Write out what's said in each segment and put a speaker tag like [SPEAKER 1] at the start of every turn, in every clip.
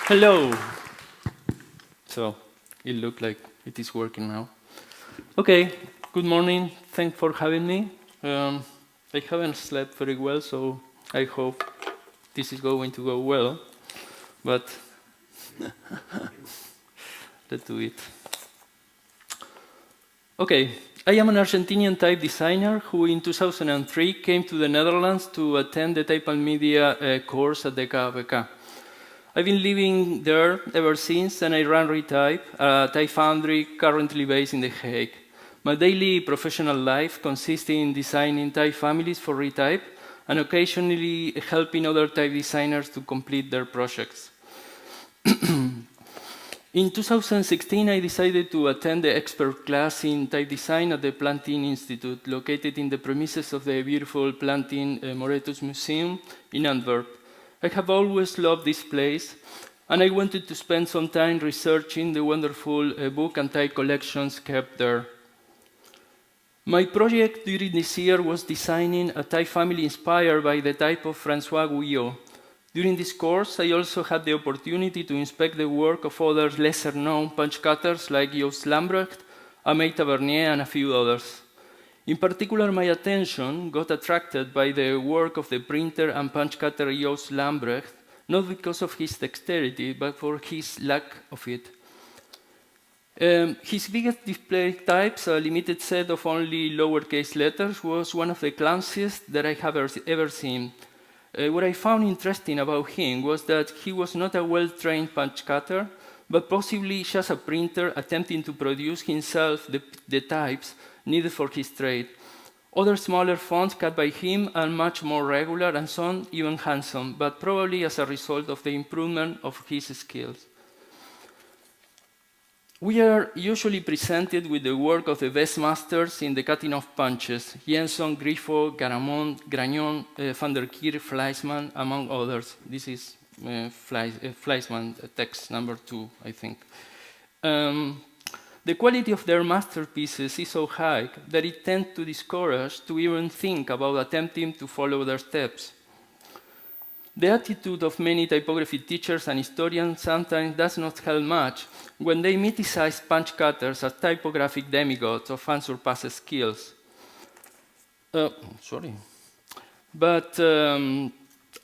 [SPEAKER 1] Hello. So it looks like it is working now. Okay, good morning. Thanks for having me. I haven't slept very well, so I hope this is going to go well. But let's do it. Okay, I am an Argentinian type designer who in 2003 came to the Netherlands to attend the Type and Media course at the KVK. I've been living there ever since, and I run Retype, a type foundry currently based in The Hague. My daily professional life consists in designing type families for Retype and occasionally helping other type designers to complete their projects. In 2016, I decided to attend the expert class in type design at the Plantin Institute, located in the premises of the beautiful Plantin-Moretus Museum in Antwerp. I have always loved this place, and I wanted to spend some time researching the wonderful book and type collections kept there. My project during this year was designing a type family inspired by the type of François Guyot. During this course, I also had the opportunity to inspect the work of other lesser-known punch cutters like Joost Lambrecht, Aimé Tavernier, and a few others. In particular, my attention got attracted by the work of the printer and punch cutter Joost Lambrecht, not because of his dexterity, but for his lack of it. His biggest display types, a limited set of only lowercase letters, was one of the clumsiest that I have ever seen. What I found interesting about him was that he was not a well-trained punch cutter, but possibly just a printer attempting to produce himself the types needed for his trade. Other smaller fonts cut by him are much more regular and some even handsome, but probably as a result of the improvement of his skills. We are usually presented with the work of the best masters in the cutting of punches: Jenson, Griffo, Garamond, Gragnon, van der Kier, Fleischmann, among others. This is Fleischmann, text number 2, I think. The quality of their masterpieces is so high that it tends to discourage to even think about attempting to follow their steps. The attitude of many typography teachers and historians sometimes does not help much when they mythicize punch cutters as typographic demigods of unsurpassed skills. But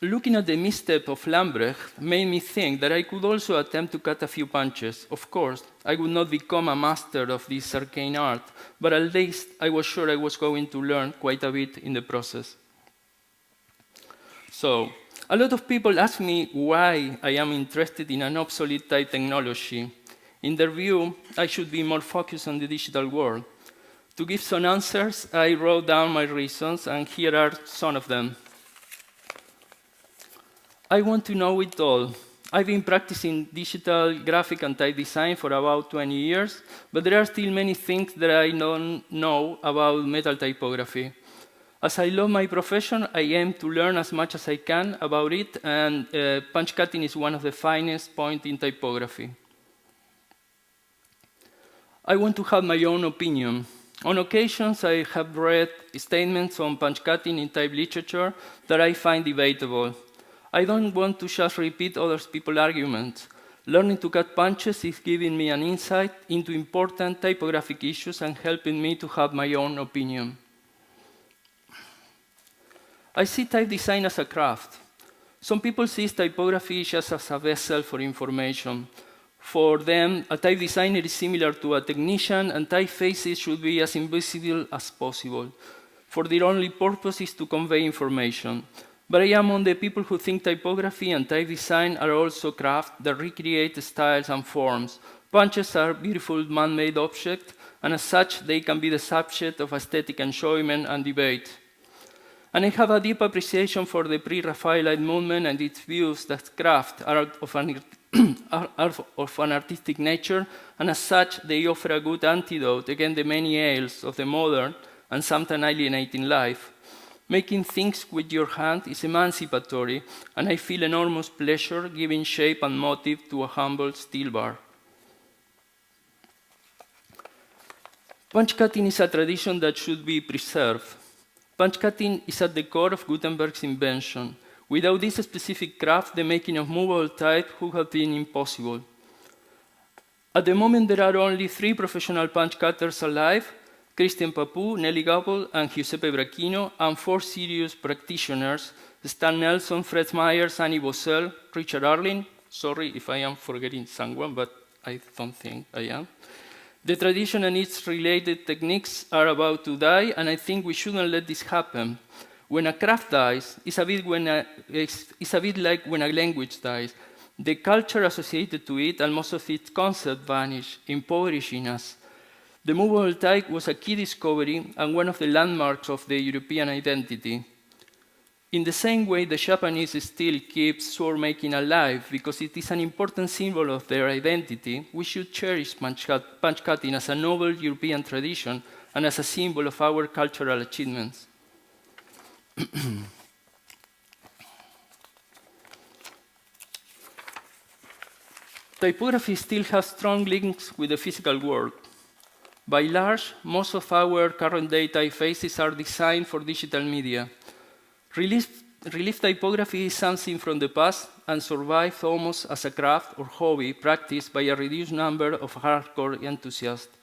[SPEAKER 1] looking at the misstep of Lambrecht made me think that I could also attempt to cut a few punches. Of course, I would not become a master of this arcane art, but at least I was sure I was going to learn quite a bit in the process. So, a lot of people ask me why I am interested in an obsolete type technology. In their view, I should be more focused on the digital world. To give some answers, I wrote down my reasons, and here are some of them. I want to know it all. I've been practicing digital graphic and type design for about 20 years, but there are still many things that I don't know about metal typography. As I love my profession, I aim to learn as much as I can about it, and punch cutting is one of the finest points in typography. I want to have my own opinion. On occasions, I have read statements on punch cutting in type literature that I find debatable. I don't want to just repeat other people's arguments. Learning to cut punches is giving me an insight into important typographic issues and helping me to have my own opinion. I see type design as a craft. Some people see typography just as a vessel for information. For them, a type designer is similar to a technician, and typefaces should be as invisible as possible. For their only purpose is to convey information. But I am among the people who think typography and type design are also crafts that recreate styles and forms. Punches are beautiful man-made objects, and as such, they can be the subject of aesthetic enjoyment and debate. And I have a deep appreciation for the pre-Raphaelite movement and its views that crafts are of an artistic nature, and as such, they offer a good antidote against the many ails of the modern and sometimes alienating life. Making things with your hand is emancipatory, and I feel enormous pleasure giving shape and motive to a humble steel bar. Punch cutting is a tradition that should be preserved. Punch cutting is at the core of Gutenberg's invention. Without this specific craft, the making of movable type would have been impossible. At the moment, there are only 3 professional punch cutters alive: Christian Papou, Nelly Gabel, and Giuseppe Bracchino, and 4 serious practitioners: Stan Nelson, Fred Myers, Annie Bossel, Richard Arling. Sorry if I am forgetting someone, but I don't think I am. The tradition and its related techniques are about to die, and I think we shouldn't let this happen. When a craft dies, it's a bit like when a language dies. The culture associated to it and most of its concepts vanish, impoverishing us. The movable type was a key discovery and one of the landmarks of the European identity. In the same way, the Japanese still keep sword making alive because it is an important symbol of their identity. We should cherish punch cutting as a noble European tradition and as a symbol of our cultural achievements. Typography still has strong links with the physical world. By large, most of our current-day typefaces are designed for digital media. Relief typography is something from the past and survives almost as a craft or hobby practiced by a reduced number of hardcore enthusiasts.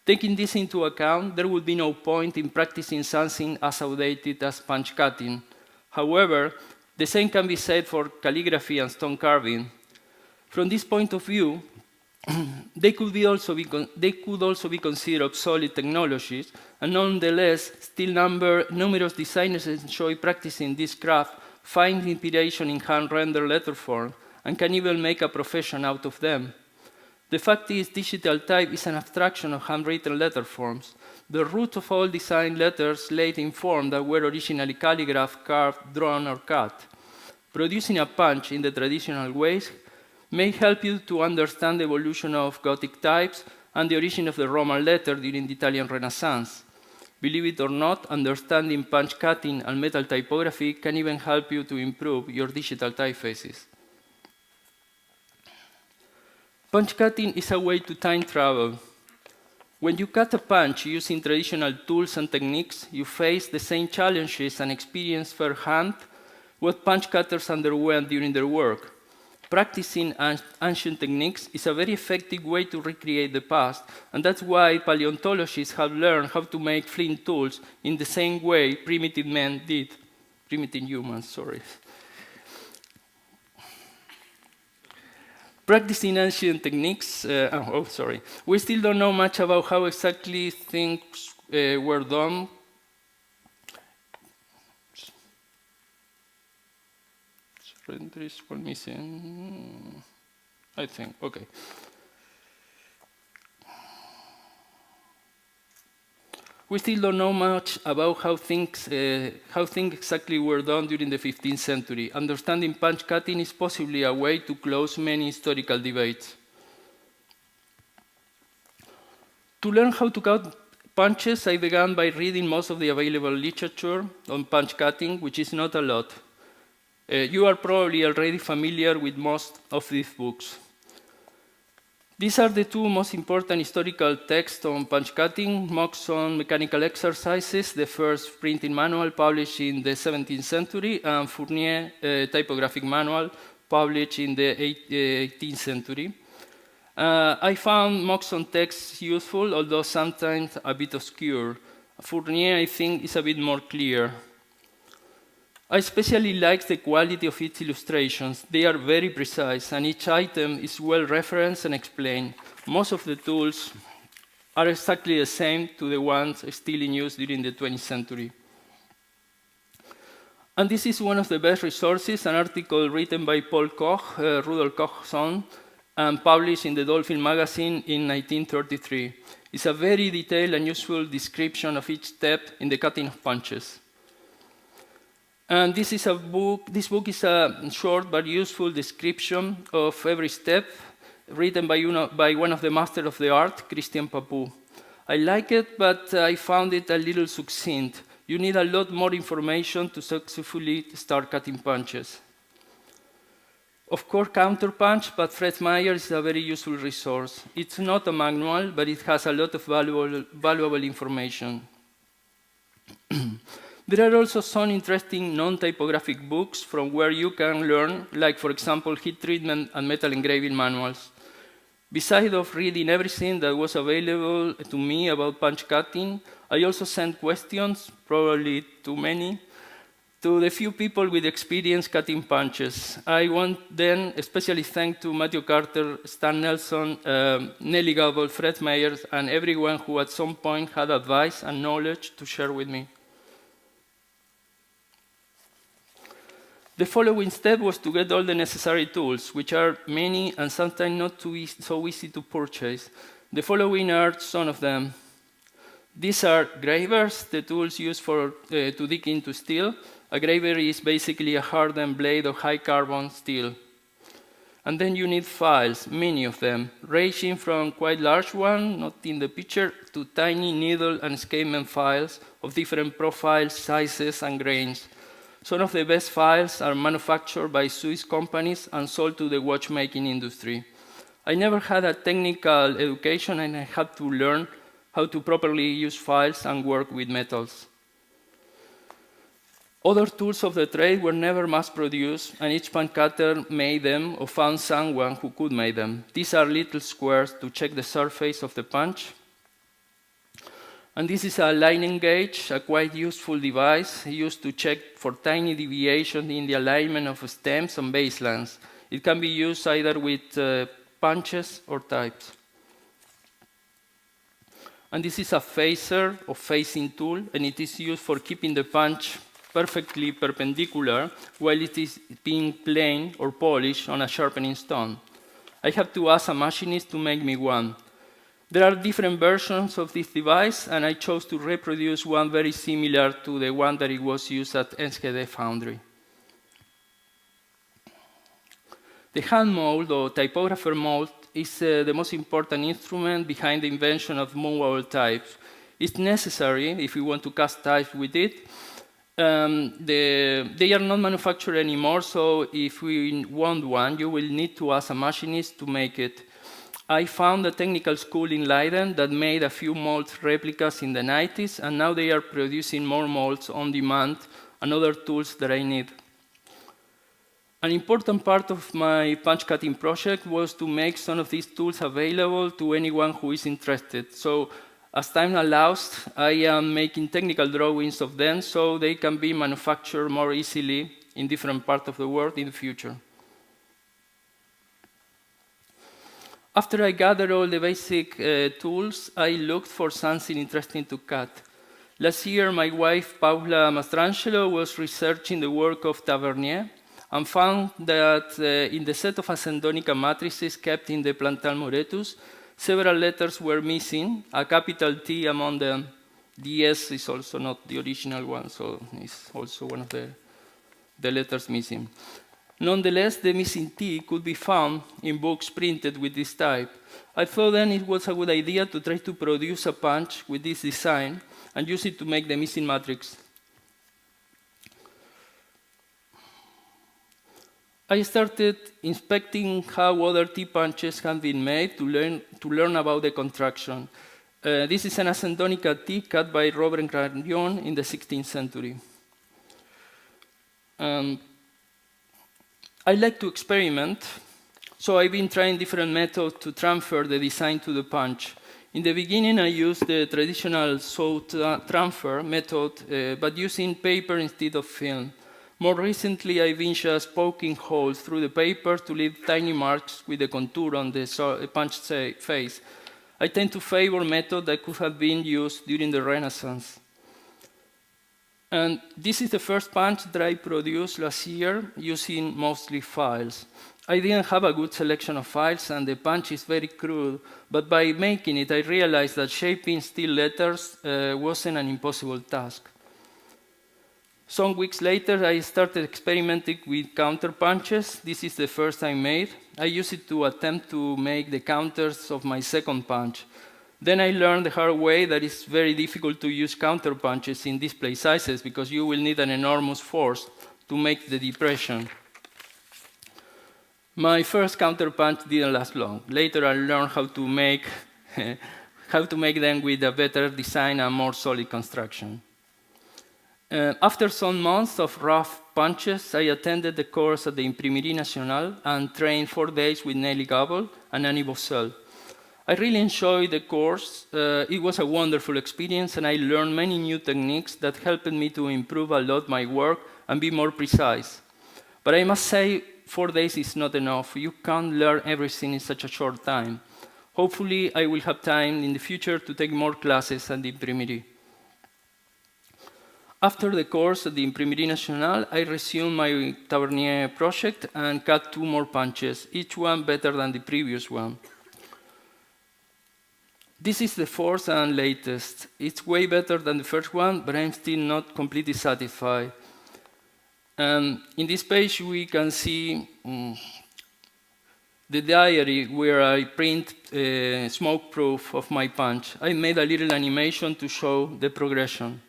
[SPEAKER 1] Taking this into account, there would be no point in practicing something as outdated as punch cutting. However, the same can be said for calligraphy and stone carving. From this point of view, they could also be considered obsolete technologies, and nonetheless, still numerous designers enjoy practicing this craft, find inspiration in hand-rendered letterform, and can even make a profession out of them. The fact is, digital type is an abstraction of handwritten letter forms. The root of all designed letters laid in form that were originally calligraphed, carved, drawn, or cut. Producing a punch in the traditional ways may help you to understand the evolution of Gothic types and the origin of the Roman letter during the Italian Renaissance. Believe it or not, understanding punch cutting and metal typography can even help you to improve your digital typefaces. Punch cutting is a way to time travel. When you cut a punch using traditional tools and techniques, you face the same challenges and experience firsthand what punch cutters underwent during their work. Practicing ancient techniques is a very effective way to recreate the past, and that's why paleontologists have learned how to make flint tools in the same way primitive men did. Primitive humans, sorry. Practicing ancient techniques, we still don't know much about how exactly things were done. There is one missing, I think, okay. We still don't know much about how things exactly were done during the 15th century. Understanding punch cutting is possibly a way to close many historical debates. To learn how to cut punches, I began by reading most of the available literature on punch cutting, which is not a lot. You are probably already familiar with most of these books. These are the 2 most important historical texts on punch cutting: Moxon Mechanical Exercises, the first printing manual published in the 17th century, and Fournier Typographic Manual, published in the 18th century. I found Moxon texts useful, although sometimes a bit obscure. Fournier, I think, is a bit more clear. I especially like the quality of its illustrations. They are very precise, and each item is well referenced and explained. Most of the tools are exactly the same to the ones still in use during the 20th century. And this is one of the best resources, an article written by Paul Koch, Rudolf Koch's son, and published in the Dolphin magazine in 1933. It's a very detailed and useful description of each step in the cutting of punches. And this book is a short but useful description of every step, written by one of the masters of the art, Christian Papou. I like it, but I found it a little succinct. You need a lot more information to successfully start cutting punches. Of course, counterpunch, but Fred Myers is a very useful resource. It's not a manual, but it has a lot of valuable information. There are also some interesting non-typographic books from where you can learn, like, for example, heat treatment and metal engraving manuals. Besides of reading everything that was available to me about punch cutting, I also sent questions, probably too many, to the few people with experience cutting punches. I want then especially thank to Matthew Carter, Stan Nelson, Nelly Gable, Fred Meyers, and everyone who at some point had advice and knowledge to share with me. The following step was to get all the necessary tools, which are many and sometimes not so easy to purchase. The following are some of them. These are gravers, the tools used to dig into steel. A graver is basically a hardened blade of high carbon steel. And then you need files, many of them, ranging from quite large ones, not in the picture, to tiny needle and escapement files of different profiles, sizes, and grains. Some of the best files are manufactured by Swiss companies and sold to the watchmaking industry. I never had a technical education, and I had to learn how to properly use files and work with metals. Other tools of the trade were never mass-produced, and each punch cutter made them or found someone who could make them. These are little squares to check the surface of the punch. And this is a lining gauge, a quite useful device used to check for tiny deviations in the alignment of stems and baselines. It can be used either with punches or types. And this is a phaser or phasing tool, and it is used for keeping the punch perfectly perpendicular while it is being planed or polished on a sharpening stone. I have to ask a machinist to make me one. There are different versions of this device, and I chose to reproduce one very similar to the one that it was used at Enschede Foundry. The hand mold, or typographer mold, is the most important instrument behind the invention of movable types. It's necessary if you want to cast types with it. They are not manufactured anymore, so if we want one, you will need to ask a machinist to make it. I found a technical school in Leiden that made a few mold replicas in the 90s, and now they are producing more molds on demand and other tools that I need. An important part of my punch cutting project was to make some of these tools available to anyone who is interested. So as time allows, I am making technical drawings of them so they can be manufactured more easily in different parts of the world in the future. After I gathered all the basic tools, I looked for something interesting to cut. Last year, my wife, Paula Mastrangelo, was researching the work of Tavernier and found that in the set of Ascendonica matrices kept in the Plantin-Moretus, several letters were missing, a capital T among them. The S is also not the original one, so it's also one of the letters missing. Nonetheless, the missing T could be found in books printed with this type. I thought then it was a good idea to try to produce a punch with this design and use it to make the missing matrix. I started inspecting how other T-punches have been made to learn about the construction. This is an Ascendonica T cut by Robert Grandillon in the 16th century. I like to experiment, so I've been trying different methods to transfer the design to the punch. In the beginning, I used the traditional saw transfer method, but using paper instead of film. More recently, I've been just poking holes through the paper to leave tiny marks with the contour on the punch face. I tend to favor methods that could have been used during the Renaissance. And this is the first punch that I produced last year using mostly files. I didn't have a good selection of files, and the punch is very crude, but by making it, I realized that shaping steel letters wasn't an impossible task. Some weeks later, I started experimenting with counterpunches. This is the first I made. I used it to attempt to make the counters of my second punch. Then I learned the hard way that it's very difficult to use counterpunches in display sizes because you will need an enormous force to make the depression. My first counterpunch didn't last long. Later I learned how to make them with a better design and more solid construction. After some months of rough punches, I attended the course at the Imprimerie Nationale and trained 4 days with Nelly Gabel and Annie Bossel. I really enjoyed the course. It was a wonderful experience, and I learned many new techniques that helped me to improve a lot my work and be more precise. But I must say, 4 days is not enough. You can't learn everything in such a short time. Hopefully, I will have time in the future to take more classes at the Imprimerie. After the course at the Imprimerie Nationale, I resumed my Tavernier project and cut 2 more punches, each one better than the previous one. This is the 4th and latest. It's way better than the first one, but I'm still not completely satisfied. In this page, we can see the diary where I print smoke proof of my punch. I made a little animation to show the progression.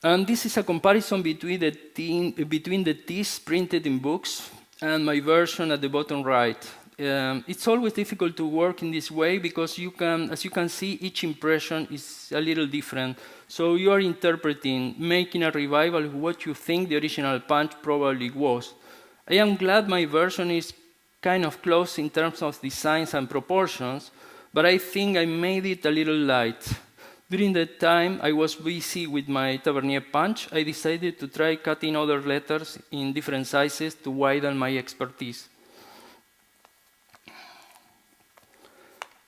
[SPEAKER 1] And this is a comparison between the text printed in books and my version at the bottom right. It's always difficult to work in this way because as you can see, each impression is a little different. So you are interpreting, making a revival of what you think the original punch probably was. I am glad my version is kind of close in terms of designs and proportions, but I think I made it a little light. During the time I was busy with my Tavernier punch, I decided to try cutting other letters in different sizes to widen my expertise.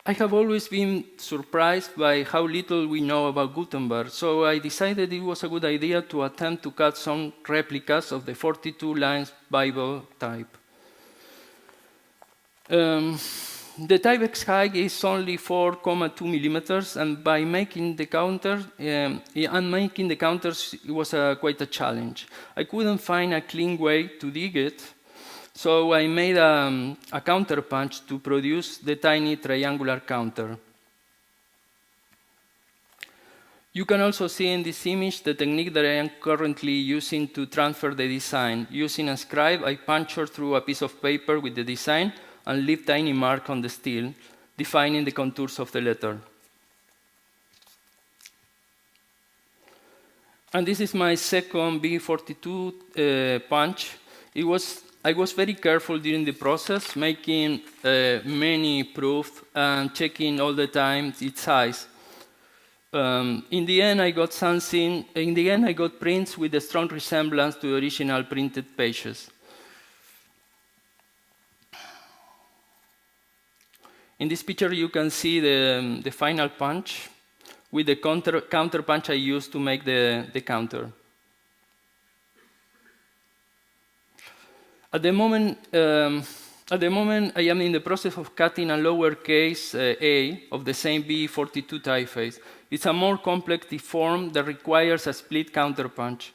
[SPEAKER 1] I have always been surprised by how little we know about Gutenberg, so I decided it was a good idea to attempt to cut some replicas of the 42 lines Bible type. The typex height is only 4.2 millimeters, and by making the counters, it was quite a challenge. I couldn't find a clean way to dig it, so I made a counterpunch to produce the tiny triangular counter. You can also see in this image the technique that I am currently using to transfer the design. Using a scribe, I puncture through a piece of paper with the design and leave tiny marks on the steel, defining the contours of the letter. And this is my second B42 punch. I was very careful during the process, making many proofs and checking all the time its size. In the end, I got prints with a strong resemblance to the original printed pages. In this picture, you can see the final punch with the counter punch I used to make the counter. At the moment, I am in the process of cutting a lowercase a of the same B42 typeface. It's a more complex form that requires a split counter punch.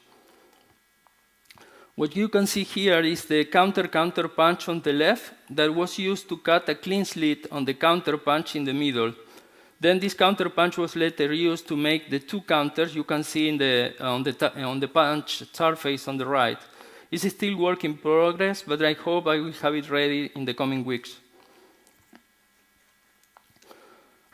[SPEAKER 1] What you can see here is the counter punch on the left that was used to cut a clean slit on the counter punch in the middle. Then this counter punch was later used to make the 2 counters you can see on the punch surface on the right. It's still work in progress, but I hope I will have it ready in the coming weeks.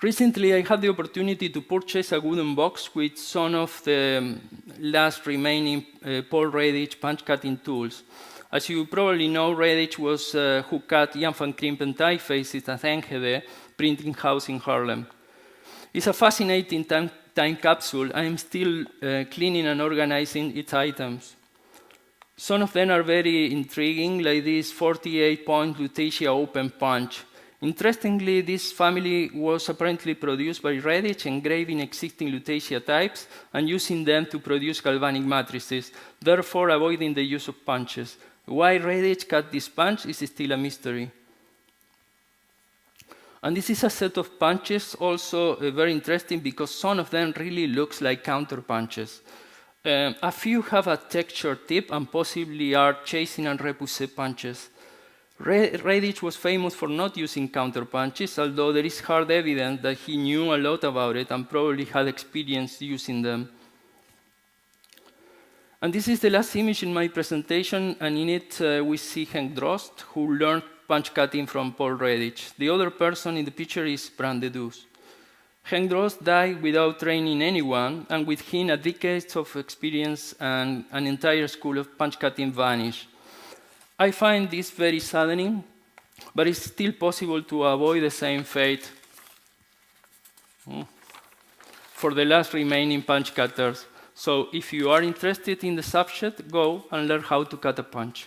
[SPEAKER 1] Recently, I had the opportunity to purchase a wooden box with some of the last remaining Paul Redditch punch cutting tools. As you probably know, Redditch was who cut Jan van Krimpen typefaces at Enschede printing house in Harlem. It's a fascinating time capsule. I am still cleaning and organizing its items. Some of them are very intriguing, like this 48-point Lutetia open punch. Interestingly, this family was apparently produced by Redditch, engraving existing Lutetia types and using them to produce galvanic matrices, therefore avoiding the use of punches. Why Redditch cut this punch is still a mystery. And this is a set of punches, also very interesting because some of them really looks like counter punches. A few have a textured tip and possibly are chasing and repoussé punches. Redditch was famous for not using counter punches, although there is hard evidence that he knew a lot about it and probably had experience using them. And this is the last image in my presentation, and in it we see Henk Drost, who learned punch cutting from Paul Redditch. The other person in the picture is Bram de Does. Henk Drost died without training anyone, and with him, a decade of experience and an entire school of punch cutting vanished. I find this very saddening, but it's still possible to avoid the same fate for the last remaining punch cutters. So if you are interested in the subject, go and learn how to cut a punch.